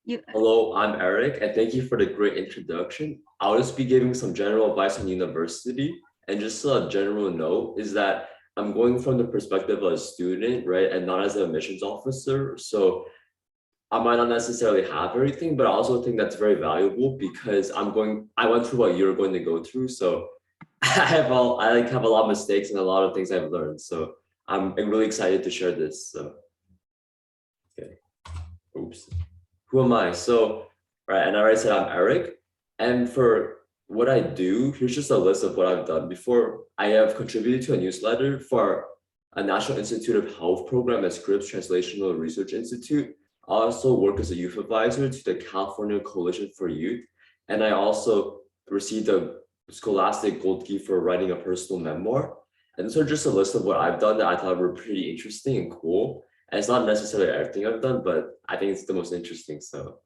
You, Hello, I'm Eric, and thank you for the great introduction. I'll just be giving some general advice on university, and just a general note is that I'm going from the perspective of a student, right, and not as an admissions officer. So I might not necessarily have everything, but I also think that's very valuable because I went through what you're going to go through. So I like have a lot of mistakes and a lot of things I've learned. So I'm really excited to share this. So, okay. Oops. Who am I? So, right, and I already said I'm Eric. And for what I do, here's just a list of what I've done before. I have contributed to a newsletter for a National Institute of Health program at Scripps Translational Research Institute. I also work as a youth advisor to the California Coalition for Youth. And I also received a Scholastic Gold Key for writing a personal memoir. And these are just a list of what I've done that I thought were pretty interesting and cool. And it's not necessarily everything I've done, but I think it's the most interesting. So,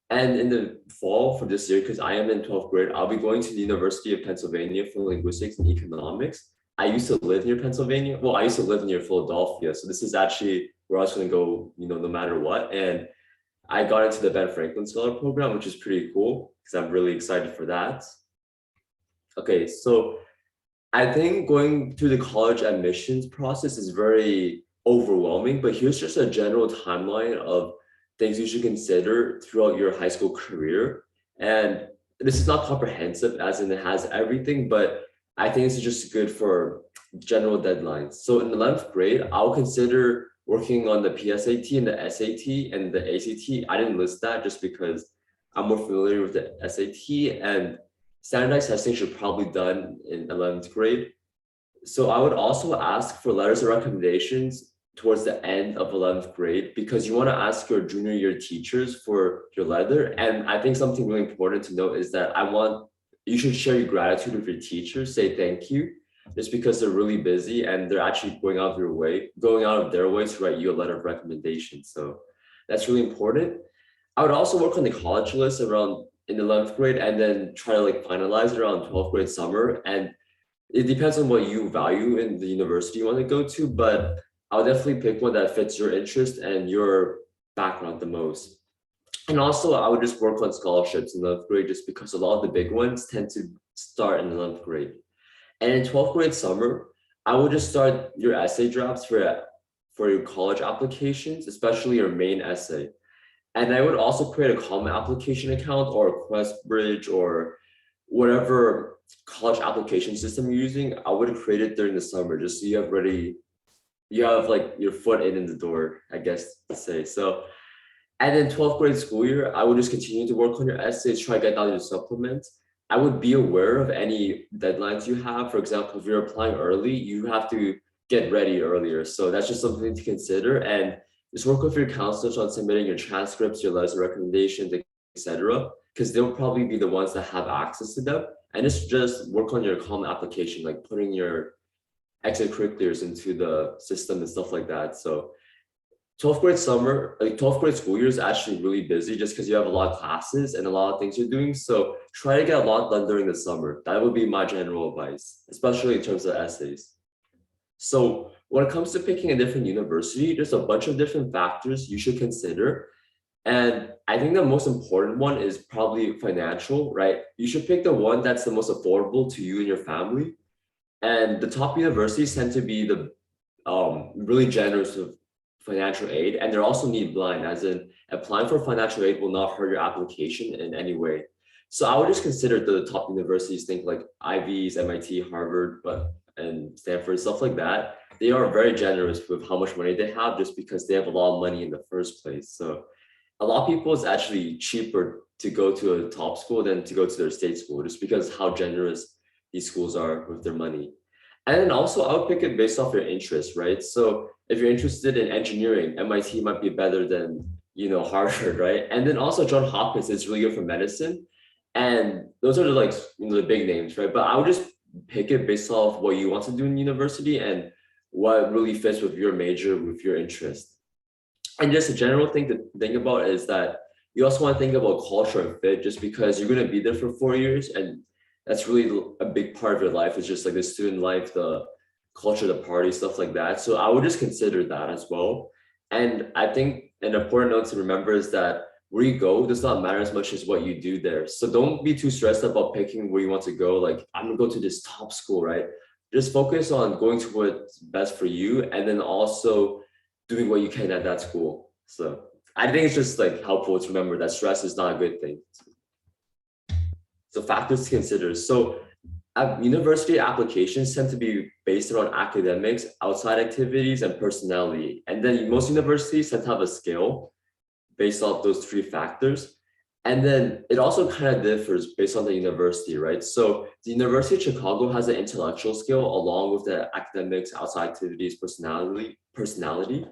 and in the fall for this year, because I am in 12th grade, I'll be going to the University of Pennsylvania for linguistics and economics. I used to live near Pennsylvania. Well, I used to live near Philadelphia. So this is actually where I was going to go, no matter what. And I got into the Ben Franklin Scholar Program, which is pretty cool because I'm really excited for that. Okay, so I think going through the college admissions process is very overwhelming, but here's just a general timeline of things you should consider throughout your high school career. And this is not comprehensive as in it has everything, but I think this is just good for general deadlines. So in the 11th grade, I'll consider working on the PSAT and the SAT and the ACT. I didn't list that just because I'm more familiar with the SAT, and standardized testing should probably be done in 11th grade. So I would also ask for letters of recommendations towards the end of 11th grade because you want to ask your junior year teachers for your letter. And I think something really important to note is that you should share your gratitude with your teachers, say thank you, just because they're really busy and they're actually going out of their way to write you a letter of recommendation. So that's really important. I would also work on the college list around in 11th grade and then try to like finalize it around 12th grade summer. And it depends on what you value in the university you want to go to, but I'll definitely pick one that fits your interest and your background the most. And also I would just work on scholarships in 11th grade just because a lot of the big ones tend to start in 11th grade. And in 12th grade summer, I would just start your essay drafts for your college applications, especially your main essay. And I would also create a common application account or a QuestBridge or whatever college application system you're using. I would create it during the summer just so you have like your foot in the door, I guess to say. So, and then 12th grade school year, I would just continue to work on your essays, try to get out your supplements. I would be aware of any deadlines you have. For example, if you're applying early, you have to get ready earlier. So that's just something to consider. And just work with your counselors on submitting your transcripts, your letters of recommendations, etc. Because they'll probably be the ones that have access to them. And just work on your common application, like putting your extracurriculars into the system and stuff like that. So 12th grade summer, like 12th grade school year is actually really busy just because you have a lot of classes and a lot of things you're doing. So try to get a lot done during the summer. That would be my general advice, especially in terms of essays. So when it comes to picking a different university, there's a bunch of different factors you should consider. And I think the most important one is probably financial, right? You should pick the one that's the most affordable to you and your family. And the top universities tend to be the really generous with financial aid, and they're also need blind, as in applying for financial aid will not hurt your application in any way. So I would just consider the top universities, think like Ivy's, MIT, Harvard, and Stanford, stuff like that. They are very generous with how much money they have just because they have a lot of money in the first place. So a lot of people, it's actually cheaper to go to a top school than to go to their state school just because how generous these schools are with their money. And then also I would pick it based off your interest, right? So if you're interested in engineering, MIT might be better than, Harvard, right? And then also Johns Hopkins is really good for medicine. And those are the big names, right? But I would just pick it based off what you want to do in university and what really fits with your major, with your interest. And just a general thing to think about is that you also want to think about culture and fit just because you're going to be there for 4 years. And that's really a big part of your life. It's just like the student life, the culture, the party, stuff like that. So I would just consider that as well. And I think an important note to remember is that where you go does not matter as much as what you do there. So don't be too stressed about picking where you want to go. Like, I'm gonna go to this top school, right? Just focus on going to what's best for you, and then also doing what you can at that school. So I think it's just like helpful to remember that stress is not a good thing. So factors to consider. So university applications tend to be based around academics, outside activities, and personality. And then most universities tend to have a scale based off those three factors. And then it also kind of differs based on the university, right? So the University of Chicago has an intellectual scale along with the academics, outside activities, personality.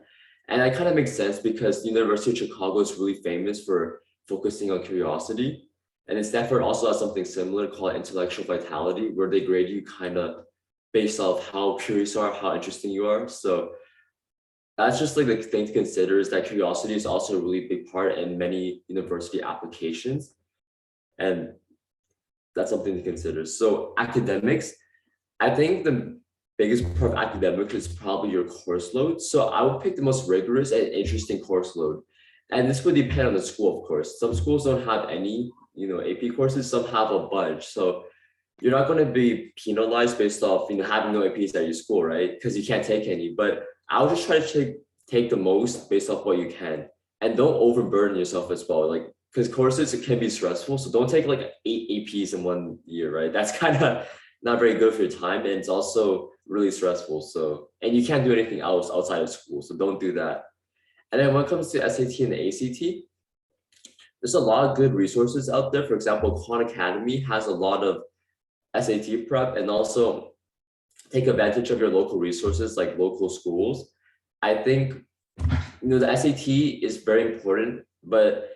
And that kind of makes sense because the University of Chicago is really famous for focusing on curiosity. And then Stanford also has something similar called intellectual vitality, where they grade you kind of based off how curious you are, how interesting you are. So that's just like the thing to consider, is that curiosity is also a really big part in many university applications. And that's something to consider. So academics, I think the biggest part of academics is probably your course load. So I would pick the most rigorous and interesting course load. And this would depend on the school, of course. Some schools don't have any, AP courses, some have a bunch. So you're not going to be penalized based off, having no APs at your school, right? Because you can't take any. But I'll just try to take the most based off what you can. And don't overburden yourself as well. Like, because courses, it can be stressful. So don't take like 8 APs in 1 year, right? That's kind of not very good for your time. And it's also really stressful. So, and you can't do anything else outside of school. So don't do that. And then when it comes to SAT and the ACT, there's a lot of good resources out there. For example, Khan Academy has a lot of SAT prep, and also take advantage of your local resources like local schools. I think, the SAT is very important, but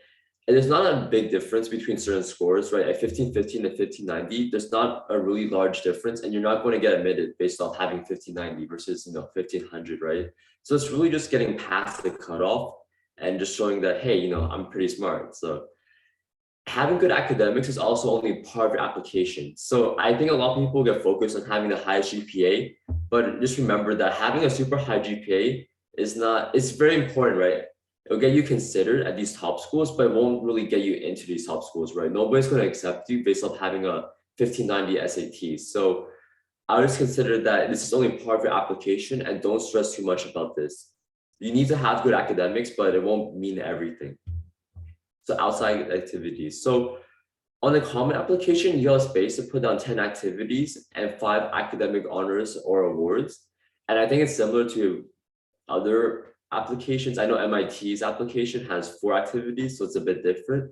there's not a big difference between certain scores, right? At 1550 and 1590, there's not a really large difference, and you're not going to get admitted based off having 1590 versus 1500, right? So it's really just getting past the cutoff and just showing that, hey, I'm pretty smart. So having good academics is also only part of your application. So I think a lot of people get focused on having the highest GPA, but just remember that having a super high GPA it's very important, right? It'll get you considered at these top schools, but it won't really get you into these top schools, right? Nobody's going to accept you based off having a 1590 SAT. So I would just consider that this is only part of your application, and don't stress too much about this. You need to have good academics, but it won't mean everything. So outside activities. So on the common application, you have space to put down 10 activities and 5 academic honors or awards. And I think it's similar to other applications. I know MIT's application has 4 activities, so it's a bit different.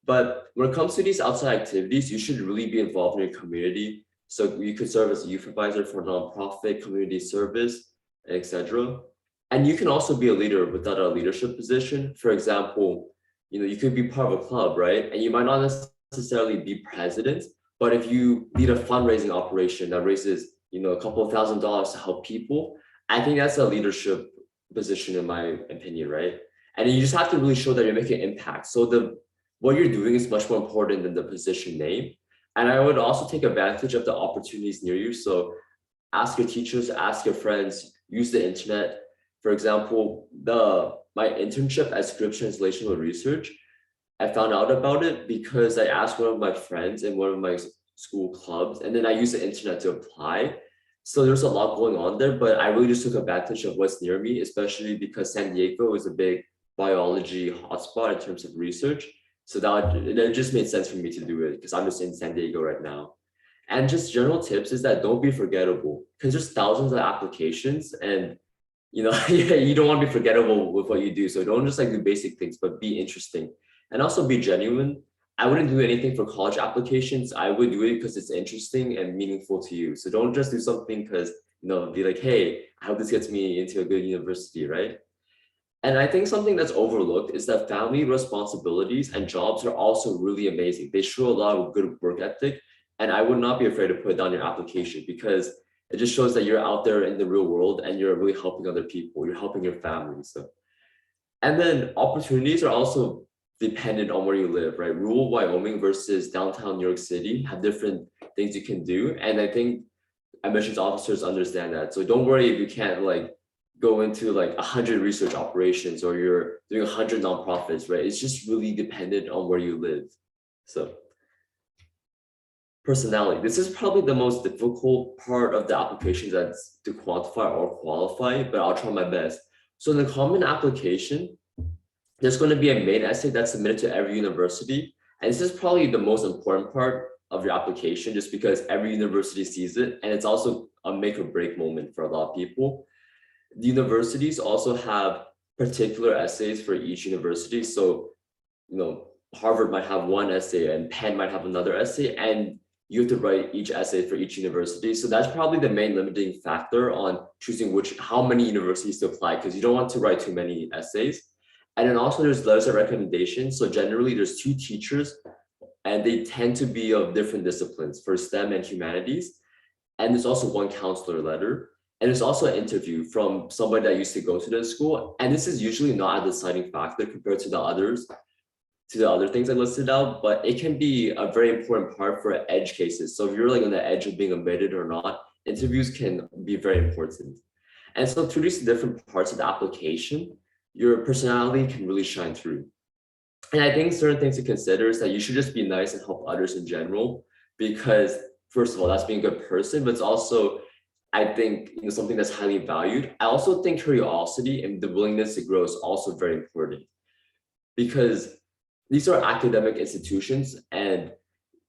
But when it comes to these outside activities, you should really be involved in your community. So you could serve as a youth advisor for nonprofit, community service, etc. And you can also be a leader without a leadership position. For example, you could be part of a club, right? And you might not necessarily be president, but if you lead a fundraising operation that raises, a couple of $1,000s to help people, I think that's a leadership position in my opinion, right? And you just have to really show that you're making impact. So what you're doing is much more important than the position name. And I would also take advantage of the opportunities near you. So ask your teachers, ask your friends, use the internet. For example, my internship at script translational research, I found out about it because I asked one of my friends in one of my school clubs, and then I used the internet to apply. So there's a lot going on there, but I really just took advantage of what's near me, especially because San Diego is a big biology hotspot in terms of research. So it just made sense for me to do it because I'm just in San Diego right now. And just general tips is that don't be forgettable, because there's thousands of applications, and you don't want to be forgettable with what you do. So don't just do basic things, but be interesting and also be genuine. I wouldn't do anything for college applications. I would do it because it's interesting and meaningful to you. So don't just do something because, be like, hey, I hope this gets me into a good university, right? And I think something that's overlooked is that family responsibilities and jobs are also really amazing. They show a lot of good work ethic. And I would not be afraid to put it down your application, because it just shows that you're out there in the real world and you're really helping other people. You're helping your family. So, and then opportunities are also dependent on where you live, right? Rural Wyoming versus downtown New York City have different things you can do. And I think admissions officers understand that. So don't worry if you can't go into like 100 research operations or you're doing 100 nonprofits, right? It's just really dependent on where you live. So personality, this is probably the most difficult part of the application that's to quantify or qualify, but I'll try my best. So in the common application, there's going to be a main essay that's submitted to every university. And this is probably the most important part of your application, just because every university sees it. And it's also a make or break moment for a lot of people. The universities also have particular essays for each university. So, Harvard might have one essay and Penn might have another essay, and you have to write each essay for each university. So that's probably the main limiting factor on choosing how many universities to apply, because you don't want to write too many essays. And then also there's letters of recommendation. So generally there's 2 teachers and they tend to be of different disciplines for STEM and humanities. And there's also 1 counselor letter. And there's also an interview from somebody that used to go to the school. And this is usually not a deciding factor compared to the other things I listed out, but it can be a very important part for edge cases. So if you're like on the edge of being admitted or not, interviews can be very important. And so through these different parts of the application, your personality can really shine through. And I think certain things to consider is that you should just be nice and help others in general, because first of all, that's being a good person, but it's also, I think, something that's highly valued. I also think curiosity and the willingness to grow is also very important, because these are academic institutions, and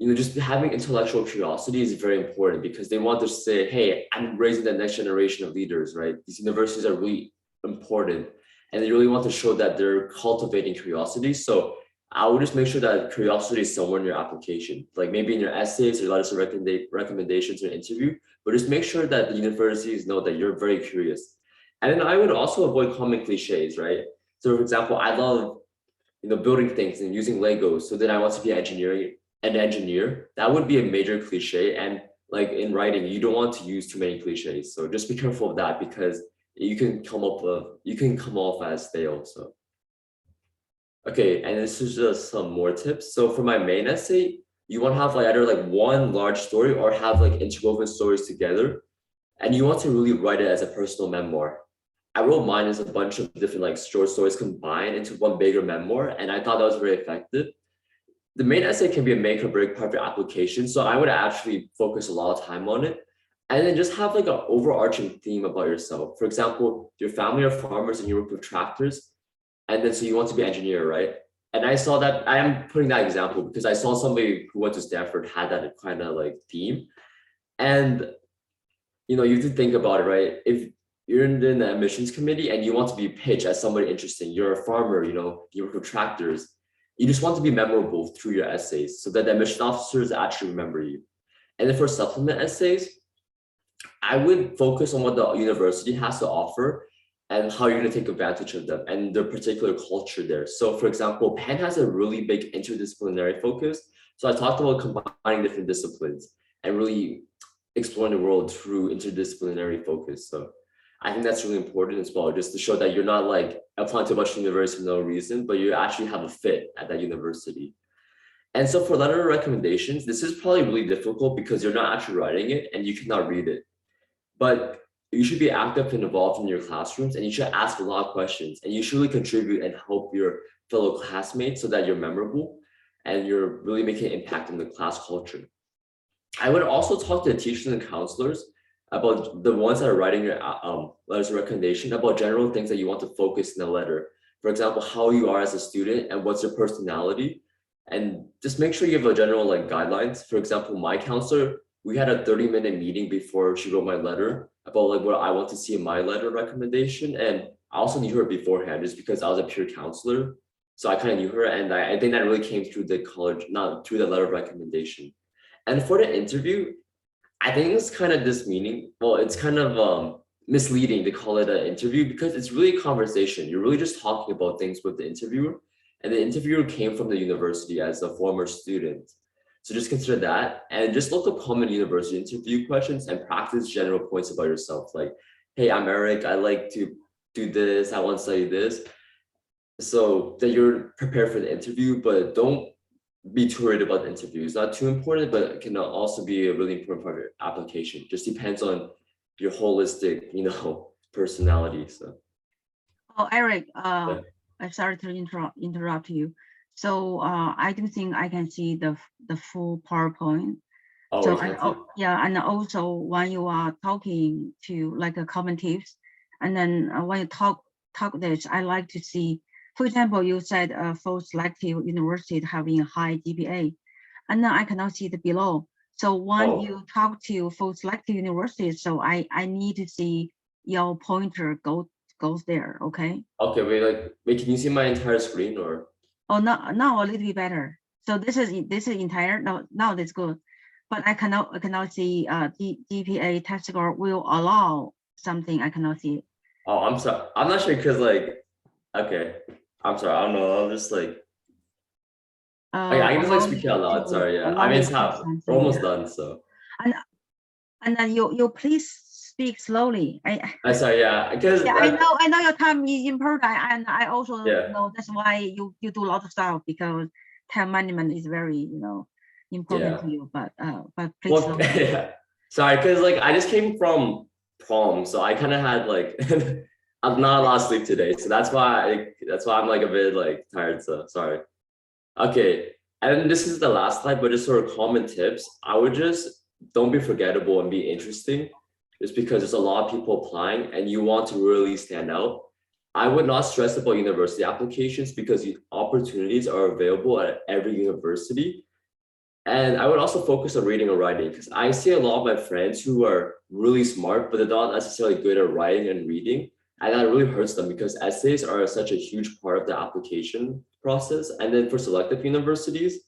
just having intellectual curiosity is very important, because they want to say, hey, I'm raising the next generation of leaders, right? These universities are really important, and they really want to show that they're cultivating curiosity. So I would just make sure that curiosity is somewhere in your application, like maybe in your essays or letters of recommendations or interview, but just make sure that the universities know that you're very curious. And then I would also avoid common cliches, right? So for example, I love building things and using Legos. So then I want to be an engineer. That would be a major cliche. And like in writing, you don't want to use too many cliches. So just be careful of that, because you can come off as stale. So okay, and this is just some more tips. So for my main essay, you want to have like either like one large story or have like interwoven stories together. And you want to really write it as a personal memoir. I wrote mine as a bunch of different like short stories combined into one bigger memoir, and I thought that was very effective. The main essay can be a make or break part of your application, so I would actually focus a lot of time on it. And then just have like an overarching theme about yourself. For example, your family are farmers and you work with tractors, and then so you want to be an engineer, right? And I saw that, I am putting that example because I saw somebody who went to Stanford had that kind of like theme. And you have to think about it, right? If you're in the admissions committee and you want to be pitched as somebody interesting, you're a farmer, you work with tractors, you just want to be memorable through your essays so that the admission officers actually remember you. And then for supplement essays, I would focus on what the university has to offer and how you're going to take advantage of them and the particular culture there. So for example, Penn has a really big interdisciplinary focus. So I talked about combining different disciplines and really exploring the world through interdisciplinary focus. So I think that's really important as well, just to show that you're not like applying to a bunch of universities for no reason, but you actually have a fit at that university. And so for letter of recommendations, this is probably really difficult because you're not actually writing it and you cannot read it. But you should be active and involved in your classrooms, and you should ask a lot of questions, and you should really contribute and help your fellow classmates so that you're memorable and you're really making an impact on the class culture. I would also talk to the teachers and counselors about the ones that are writing your letters of recommendation, about general things that you want to focus in a letter. For example, how you are as a student and what's your personality. And just make sure you have a general like guidelines. For example, my counselor, we had a 30-minute meeting before she wrote my letter about like what I want to see in my letter recommendation. And I also knew her beforehand just because I was a peer counselor. So I kind of knew her, and I think that really came through the college, not through the letter of recommendation. And for the interview, I think it's kind of it's kind of misleading to call it an interview because it's really a conversation. You're really just talking about things with the interviewer, and the interviewer came from the university as a former student. So just consider that, and just look up common university interview questions and practice general points about yourself. Like, hey, I'm Eric, I like to do this, I want to study this. So that you're prepared for the interview, but don't be too worried about the interview. It's not too important, but it can also be a really important part of your application. Just depends on your holistic, personality. So. Oh, Eric, Yeah. I'm sorry to interrupt you. So I do think I can see the full PowerPoint. Oh, So yeah. and also when you are talking to like a common tips, and then when you talk this, I like to see, for example, you said for selective university having a high GPA, and then I cannot see the below. So when you talk to for selective universities, so I need to see your pointer goes there. Okay. Okay, wait, can you see my entire screen or? Oh, now a little bit better. So this is entire. Now that's good. But I cannot see GPA test score will allow something. I cannot see. Oh, I'm sorry. I'm not sure because like, okay, I'm sorry. I don't know. I'm just like, I can just like speak out loud. Sorry, yeah. I mean, it's we're almost done. So. And then you please speak slowly. I sorry, yeah, because yeah, I know your time is important, and I also know that's why you do a lot of stuff, because time management is very important to you. But please. Well, yeah. Sorry, because like I just came from prom, so I kind of had like I'm not a lot of sleep today, so that's why I'm like a bit like tired. So sorry. Okay, and this is the last slide, but just sort of common tips. I would just don't be forgettable and be interesting, just because there's a lot of people applying and you want to really stand out. I would not stress about university applications because the opportunities are available at every university. And I would also focus on reading and writing, because I see a lot of my friends who are really smart, but they're not necessarily good at writing and reading. And that really hurts them because essays are such a huge part of the application process. And then for selective universities,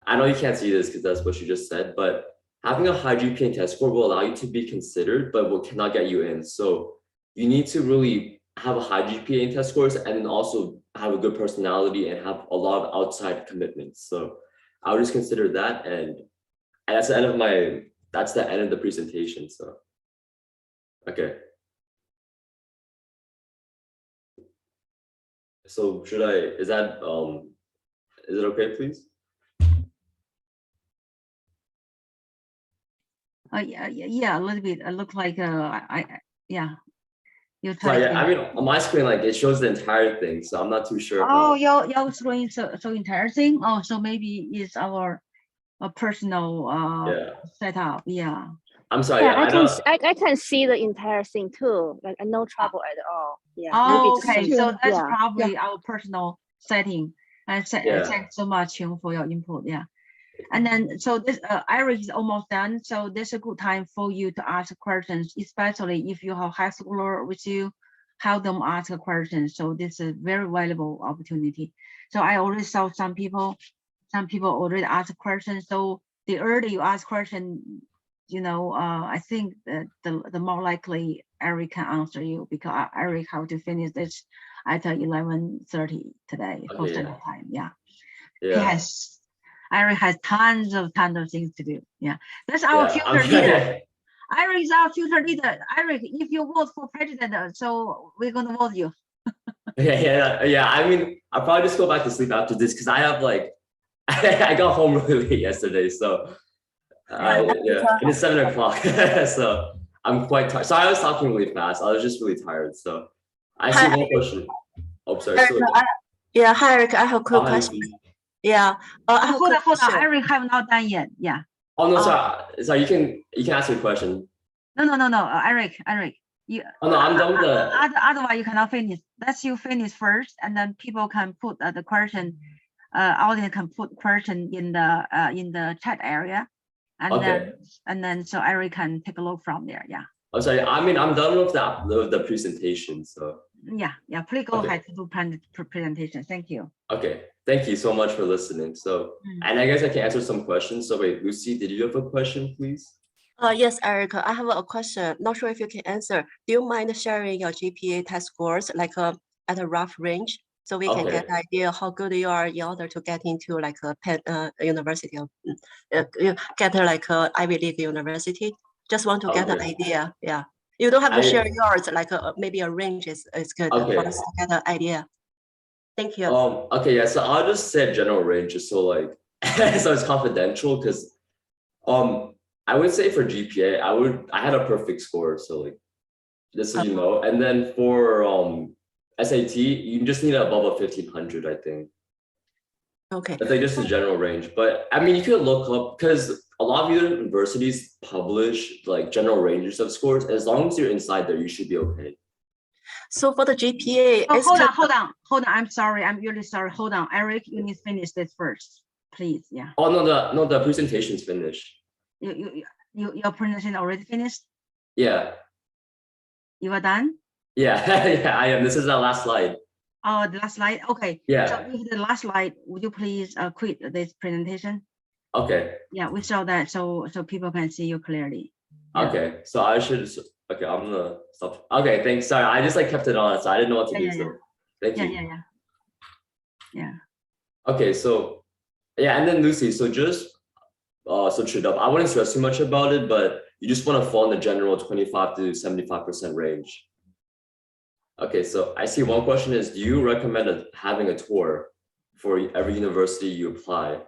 I know you can't see this because that's what you just said, but having a high GPA and test score will allow you to be considered, but will cannot get you in. So you need to really have a high GPA and test scores, and then also have a good personality and have a lot of outside commitments. So I would just consider that, and that's the end of the presentation. So, okay. So is it okay, please? Yeah, a little bit. It looks like yeah. Sorry, yeah, I mean, on my screen, like it shows the entire thing, so I'm not too sure. Oh, your screen so entire thing. Oh, so maybe it's our personal setup. Yeah. I'm sorry. Yeah, I can see the entire thing too. Like no trouble at all. Yeah. Oh, okay. So that's probably our personal setting. And thanks so much for your input. Yeah. And then so this Eric is almost done. So this is a good time for you to ask questions, especially if you have high schooler with you, have them ask a question. So this is a very valuable opportunity. So I already saw some people already ask questions. So the earlier you ask question, I think that the more likely Eric can answer you, because Eric have to finish this at 11:30 today for Central Time. Yeah. Eric has tons of things to do. Yeah, that's our future leader. Eric is our future leader. Eric, if you vote for president, so we're gonna vote you. Yeah. I mean, I'll probably just go back to sleep after this because I have like I got home really late yesterday, so it's 7 o'clock. So I'm quite tired. Sorry, I was talking really fast. I was just really tired. So I see one question. Oh, sorry. Yeah, hi Eric. I have a quick question. Yeah. Hold on. Eric have not done yet. Yeah. Oh no, sorry. You can ask your question. No. Eric. You. Oh no, I'm done with the. Otherwise, you cannot finish. Let's you finish first, and then people can put the question. Audience can put question in the chat area, and then so Eric can take a look from there. Yeah. I'm sorry. I mean, I'm done with the presentation. So. Yeah. Please go ahead to do presentation. Thank you. Okay. Thank you so much for listening. So, and I guess I can answer some questions. So wait, Lucy, did you have a question, please? Yes, Eric, I have a question. Not sure if you can answer. Do you mind sharing your GPA test scores, like at a rough range, so we can get an idea how good you are in order to get into like a university, get like a Ivy League university? Just want to get an idea. Yeah, you don't have to share yours. Like maybe a range is good for us to get an idea. Thank you. Okay, yeah. So I'll just say general range, just so like so it's confidential, because I would say for GPA, I had a perfect score. So like just so you know. And then for SAT, you just need above a 1500, I think. Okay. That's like just a general range. But I mean, you could look up, because a lot of universities publish like general ranges of scores. As long as you're inside there, you should be okay. So for the GPA, Oh, hold on. I'm sorry. I'm really sorry. Hold on, Eric. You need to finish this first, please. Yeah. Oh no, the presentation's finished. Your presentation already finished? Yeah. You are done? Yeah, yeah, I am. This is the last slide. Oh, the last slide. Okay. Yeah. So with the last slide, would you please quit this presentation? Okay. Yeah, we saw that so people can see you clearly. Yeah. Okay. So I should. Okay, I'm gonna stop. Okay, thanks. Sorry, I just like kept it on, so I didn't know what to do. So thank you. Yeah. Okay, so yeah, and then Lucy, so just switch it up. I wouldn't stress too much about it, but you just want to fall in the general 25 to 75% range. Okay, so I see one question is, do you recommend having a tour for every university you apply?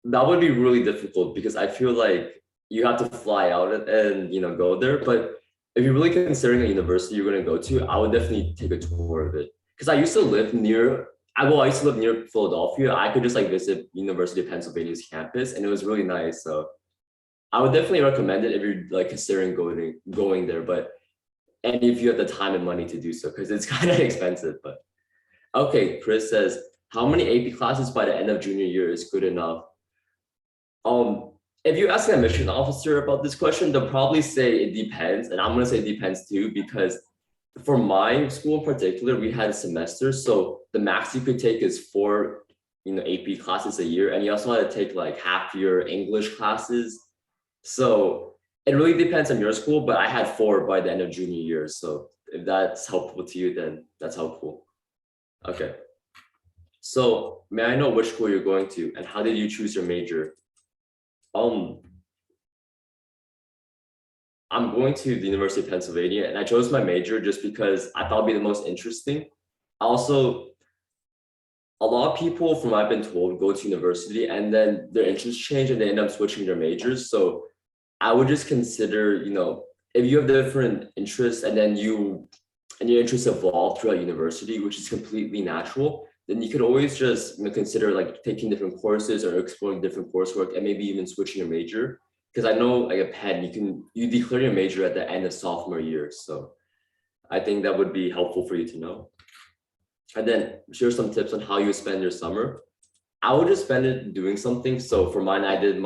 That would be really difficult because I feel like you have to fly out and go there. But if you're really considering a university you're going to go to, I would definitely take a tour of it. Because I used to live near Philadelphia. I could just like visit University of Pennsylvania's campus, and it was really nice. So I would definitely recommend it if you're like considering going there. And if you have the time and money to do so, because it's kind of expensive. But okay, Chris says, how many AP classes by the end of junior year is good enough? If you ask an admission officer about this question, they'll probably say it depends, and I'm gonna say it depends too, because for my school in particular, we had a semester, so the max you could take is 4 AP classes a year, and you also had to take like half your English classes. So it really depends on your school, but I had 4 by the end of junior year. So if that's helpful to you, then that's helpful. Okay. So may I know which school you're going to, and how did you choose your major? I'm going to the University of Pennsylvania, and I chose my major just because I thought it'd be the most interesting. Also, a lot of people, from what I've been told, go to university and then their interests change and they end up switching their majors. So I would just consider, if you have different interests and then your interests evolve throughout university, which is completely natural, then you could always just consider like taking different courses or exploring different coursework and maybe even switching your major. Because I know like at Penn, you declare your major at the end of sophomore year. So I think that would be helpful for you to know. And then share some tips on how you spend your summer. I would just spend it doing something. So for mine, I did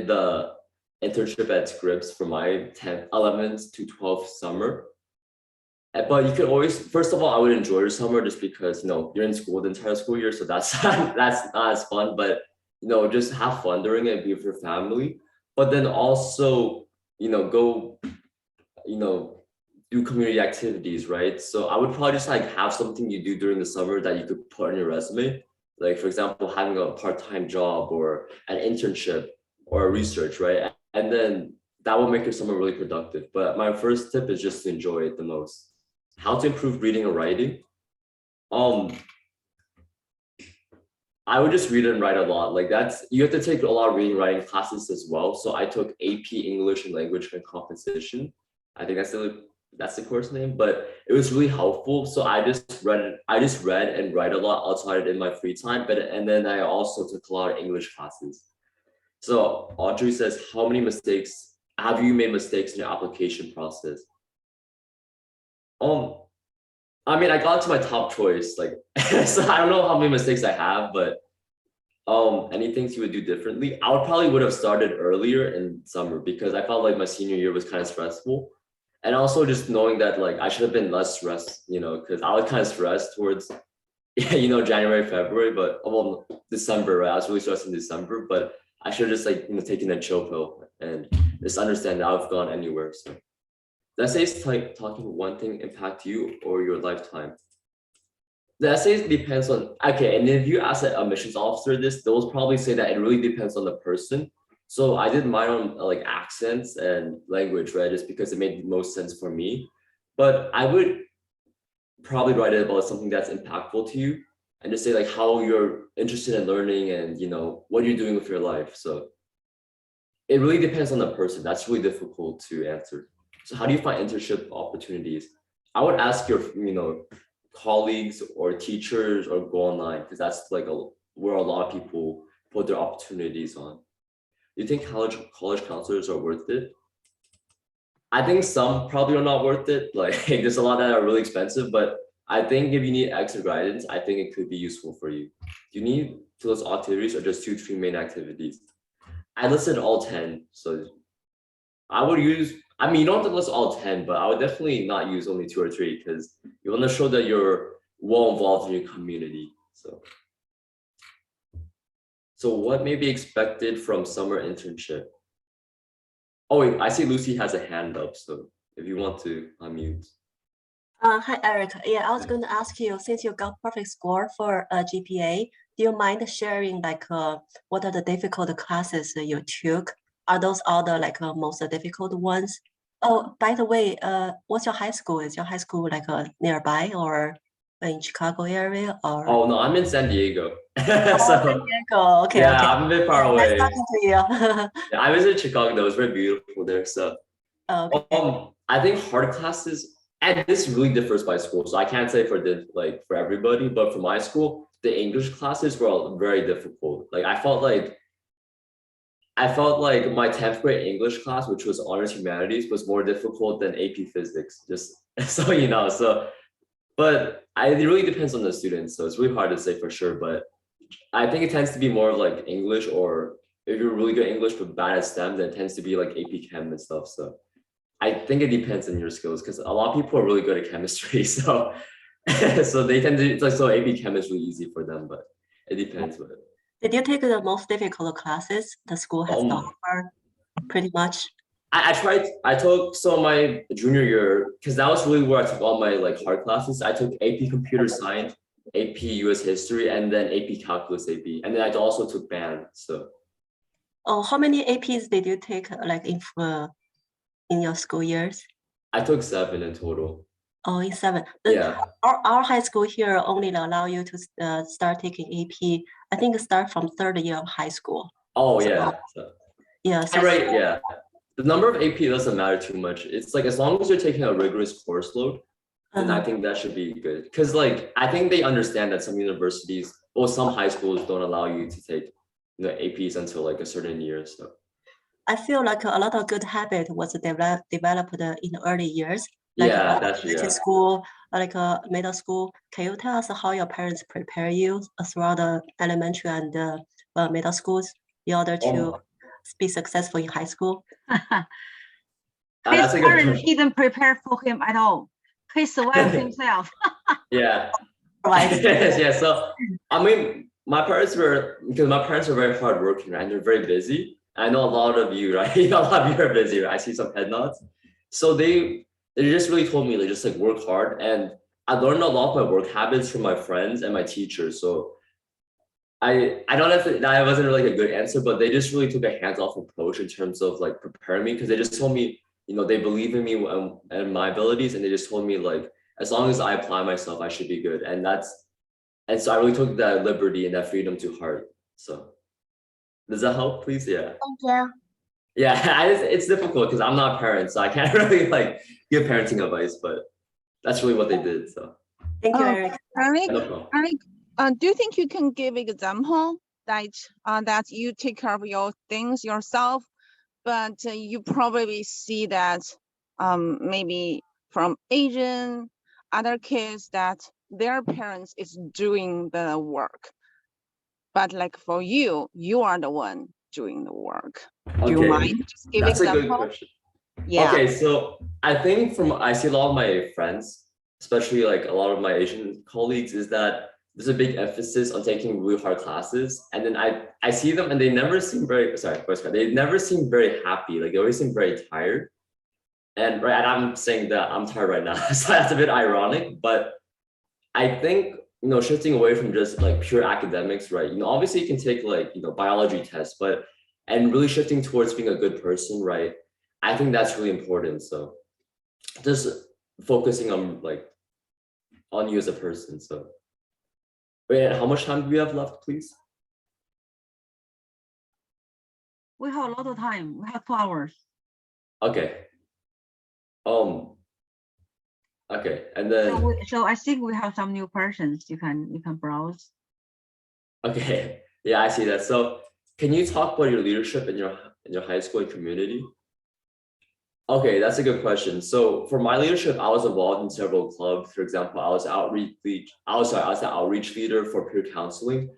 the internship at Scripps for my 10th, 11th to 12th summer. But you could always, first of all, I would enjoy your summer just because, you're in school the entire school year. So that's not as fun, but, just have fun during it, be with your family. But then also, go, do community activities, right? So I would probably just like have something you do during the summer that you could put on your resume. Like, for example, having a part-time job or an internship or research, right? And then that will make your summer really productive. But my first tip is just to enjoy it the most. How to improve reading and writing? I would just read and write a lot. Like you have to take a lot of reading and writing classes as well. So I took AP English and Language and Composition. I think that's the course name, but it was really helpful. So I just read and write a lot outside in my free time. And then I also took a lot of English classes. So Audrey says, how many mistakes have you made mistakes in your application process? I mean, I got to my top choice, like, so I don't know how many mistakes I have, but any things you would do differently? I would have started earlier in summer because I felt like my senior year was kind of stressful. And also just knowing that like I should have been less stressed, because I was kind of stressed towards, January, February, but December, right? I was really stressed in December, but I should have just like, taken a chill pill and just understand that I've gone anywhere. So the essays like talking one thing impact you or your lifetime. The essays depends on, okay, and if you ask an admissions officer this, they'll probably say that it really depends on the person. So I did mine on like accents and language, right? Just because it made the most sense for me. But I would probably write it about something that's impactful to you and just say like how you're interested in learning and what you're doing with your life. So it really depends on the person. That's really difficult to answer. So how do you find internship opportunities? I would ask your, colleagues or teachers or go online because that's like where a lot of people put their opportunities on. Do you think college counselors are worth it? I think some probably are not worth it. Like there's a lot that are really expensive, but I think if you need extra guidance, I think it could be useful for you. Do you need to list all activities or just 2-3 main activities? I listed all 10, so I would use, you don't have to list all 10, but I would definitely not use only 2 or 3 because you want to show that you're well involved in your community. So what may be expected from summer internship? Oh wait, I see Lucy has a hand up, so if you want to unmute. Hi, Eric. Yeah, I was going to ask you, since you got perfect score for GPA, do you mind sharing like what are the difficult classes that you took? Are those all the like most difficult ones? Oh, by the way, what's your high school? Is your high school like nearby or in Chicago area or? Oh no, I'm in San Diego. Oh, So, San Diego. Okay, yeah, okay. I'm a bit far away. Nice talking to you. Yeah, I visited Chicago, though. It was very beautiful there. So, Okay. I think hard classes, and this really differs by school. So I can't say for everybody, but for my school, the English classes were very difficult. Like I felt like my 10th grade English class, which was honors humanities, was more difficult than AP physics. Just so you know. So, but it really depends on the students. So it's really hard to say for sure. But I think it tends to be more of like English, or if you're really good at English but bad at STEM, then it tends to be like AP Chem and stuff. So I think it depends on your skills because a lot of people are really good at chemistry. So so they tend to, it's like, so AP Chem is really easy for them, but it depends. But Did you take the most difficult classes the school has to offer? Pretty much. I took, so my junior year, because that was really where I took all my like hard classes. I took AP Computer Science, AP US History, and then AP Calculus AP. And then I also took BAN, so. Oh, how many APs did you take like in your school years? I took 7 in total. Oh, in 7. Yeah. Our high school here only allow you to start taking AP. I think start from 3rd year of high school. Oh, so, yeah. So, yeah. So right, yeah. The number of AP doesn't matter too much. It's like as long as you're taking a rigorous course load, then I think that should be good. Because like I think they understand that some universities or some high schools don't allow you to take APs until like a certain year. So I feel like a lot of good habit was developed in the early years. Like yeah, that's school, like middle school. Can you tell us how your parents prepare you throughout the elementary and middle schools in order to be successful in high school? His parents didn't prepare for him at all. He survived himself. Yeah. Right. Yeah. So I mean, my parents were very hardworking, right? And they're very busy. I know a lot of you, right? A lot of you are busy, right? I see some head nods. So they just really told me, like, just like work hard. And I learned a lot of my work habits from my friends and my teachers. So I don't know if that wasn't really a good answer, but they just really took a hands-off approach in terms of like preparing me, because they just told me, they believe in me and my abilities, and they just told me like, as long as I apply myself, I should be good. And so I really took that liberty and that freedom to heart. So does that help, please? Yeah. Thank you. Yeah, it's difficult because I'm not a parent, so I can't really like give parenting advice, but that's really what they did. So thank you, Eric. Eric, do you think you can give example that you take care of your things yourself, but you probably see that maybe from Asian other kids that their parents is doing the work, but like for you are the one doing the work. Do you mind just give That's example? a good question. Yeah. Okay, so I think I see a lot of my friends, especially like a lot of my Asian colleagues, is that there's a big emphasis on taking really hard classes. And then I see them and they never seem they never seem very happy. Like they always seem very tired. And I'm saying that I'm tired right now. So that's a bit ironic, but I think, shifting away from just like pure academics, right? Obviously you can take like, biology tests, and really shifting towards being a good person, right? I think that's really important. So just focusing on you as a person. So wait, how much time do we have left, please? We have a lot of time. We have 2 hours. Okay. Okay, and then So I think we have some new persons. You can browse. okay, yeah, I see that. So can you talk about your leadership in your high school and community? Okay, that's a good question. So for my leadership, I was involved in several clubs. For example, I was an outreach leader for peer counseling.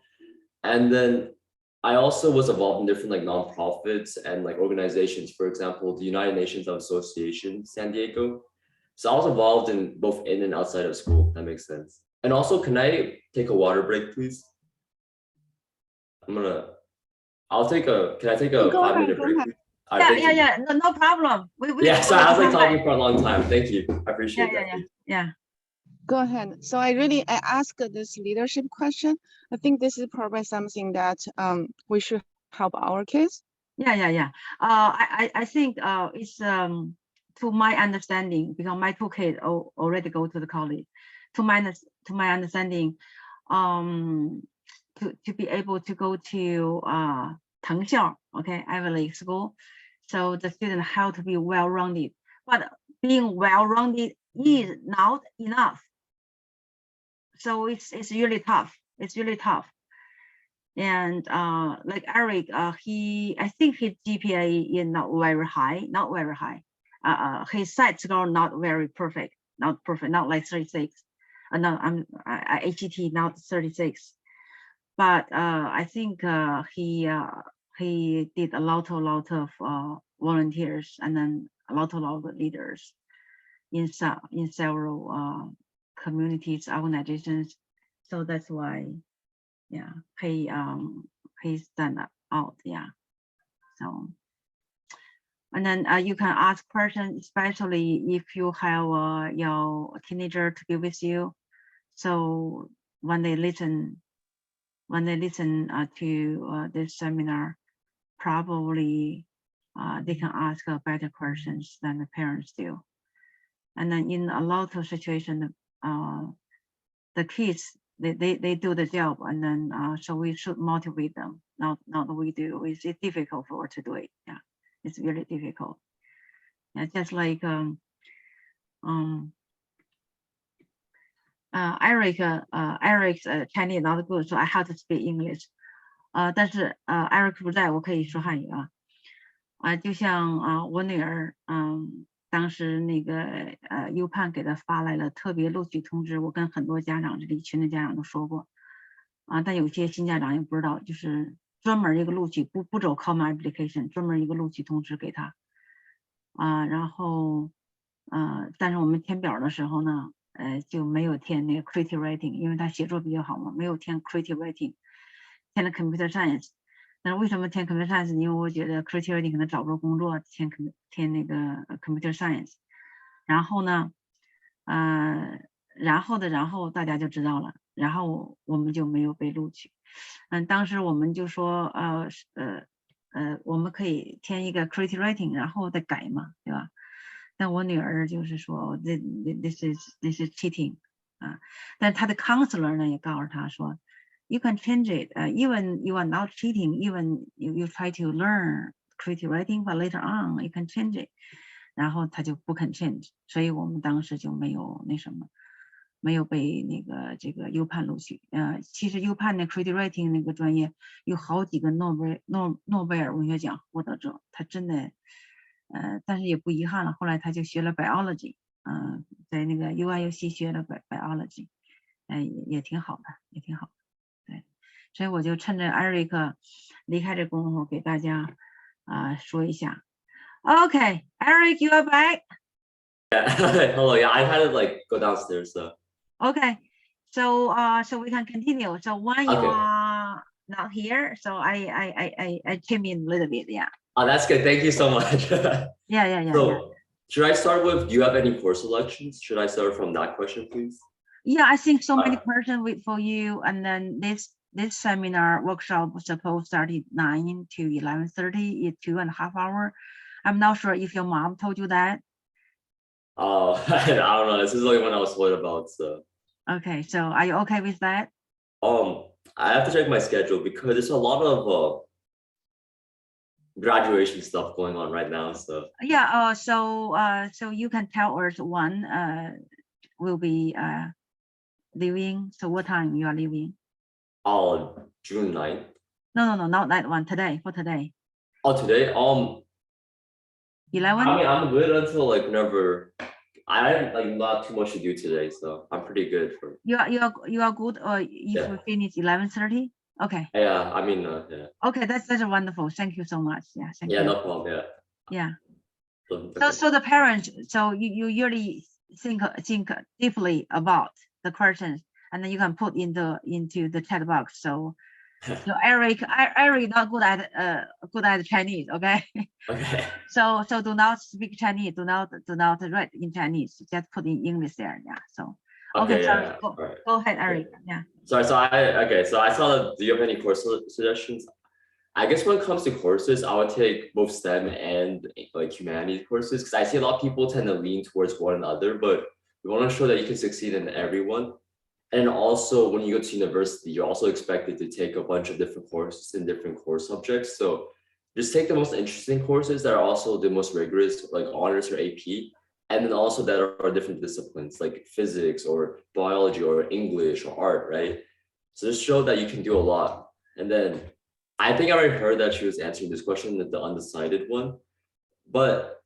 And then I also was involved in different like nonprofits and like organizations, for example, the United Nations Association, San Diego. So I was involved in both in and outside of school. That makes sense. And also, can I take a water break, please? Can I take a Go 5-minute ahead, break, go please? All right, thank you. Yeah. No problem. Yeah, sorry, I was like come back. talking for a long time. Thank you. I appreciate that. Yeah. Go ahead. So I ask this leadership question. I think this is probably something that we should help our kids. Yeah. I think it's to my understanding, because my two kids already go to the college. To my understanding, to be able to go to藤校, okay, Ivy League school, so the student have to be well-rounded. But being well-rounded is not enough. So it's really tough. It's really tough. And like Eric, I think his GPA is not very high. His SAT score not very perfect, not like 36. No, HET not 36. But I think he did a lot of volunteers, and then a lot of leaders in several communities, organizations. So that's why, yeah, he stand out. Yeah. So, and then you can ask person, especially if you have your teenager to be with you. So when they listen to this seminar, probably they can ask better questions than the parents do. And then in a lot of situations, the kids, they do the job, and then so we should motivate them. Not we do. It's difficult for us to do it. Yeah, it's really difficult. Yeah, just like Eric's Chinese not good, so I have to speak English. 但是Eric 不在，我可以说汉语啊。就像我女儿，当时那个优判给她发来了特别录取通知，我跟很多家长这里群的家长都说过但有些新家长也不知道，就是专门一个录取不走 common application， 专门一个录取通知给她然后但是我们填表的时候呢，就没有填那个 creative writing， 因为他写作比较好嘛，没有填 creative writing， 填了 computer science。但是为什么填 computer science？ 因为我觉得 creative writing 可能找不着工作，填那个 computer science。然后呢，然后大家就知道了，然后我们就没有被录取。当时我们就说我们可以填一个 creative writing， 然后再改嘛，对吧？但我女儿就是说 this is cheating 但是她的 counselor 呢也告诉她说 you can change it even you are not cheating, even you try to learn creative writing, but later on you can change it。 然后她就不肯 change， 所以我们当时就没有那什么，没有被那个这个优判录取。其实优判的 creative writing 那个专业有好几个诺贝尔文学奖获得者，他真的但是也不遗憾了，后来他就学了 biology， 在那个 UIUC 学了 biology， 也挺好的，也挺好的。对，所以我就趁着 Eric 离开这功夫给大家说一下。Okay, Eric, you are back. Yeah, hello. Yeah, I had to like go downstairs, so. Okay, so we can continue. So when you are not here, so I came in a little bit, yeah. Oh, that's good. Thank you so much. Yeah. So should I start with, do you have any course selections? Should I start from that question, please? Yeah, I think so many questions wait for you, and then this seminar workshop was supposed to start at 9 to 11:30. It's 2.5 hours. I'm not sure if your mom told you that. Oh, I don't know. This is the only one I was told about, so. Okay, so are you okay with that? I have to check my schedule because there's a lot of graduation stuff going on right now. So yeah, so you can tell us when will be leaving. So what time you are leaving? June 9th. No, not that one. Today, for today. Oh, today? 11? I mean, I'm good until like whenever. I have like not too much to do today, so I'm pretty good for. You are good, or if Yeah. we finish 11:30? Okay. Yeah, I mean, yeah. Okay, that's wonderful. Thank you so much. Yeah, thank Yeah, you. no problem. Yeah. Yeah. Okay. So the parents, so you usually think deeply about the questions, and then you can put into the chat box. So Eric not good at Chinese, okay? Okay. So do not speak Chinese. Do not write in Chinese. Just put in English there. Yeah. So okay. Okay, Sorry. yeah. Go All right. ahead, Eric. Yeah. Sorry. So I saw that. Do you have any course suggestions? I guess when it comes to courses, I would take both STEM and like humanities courses because I see a lot of people tend to lean towards one another, but we want to show that you can succeed in everyone. And also, when you go to university, you're also expected to take a bunch of different courses in different core subjects. So just take the most interesting courses that are also the most rigorous, like honors or AP, and then also that are different disciplines like physics or biology or English or art, right? So just show that you can do a lot. And then I think I already heard that she was answering this question, the undecided one, but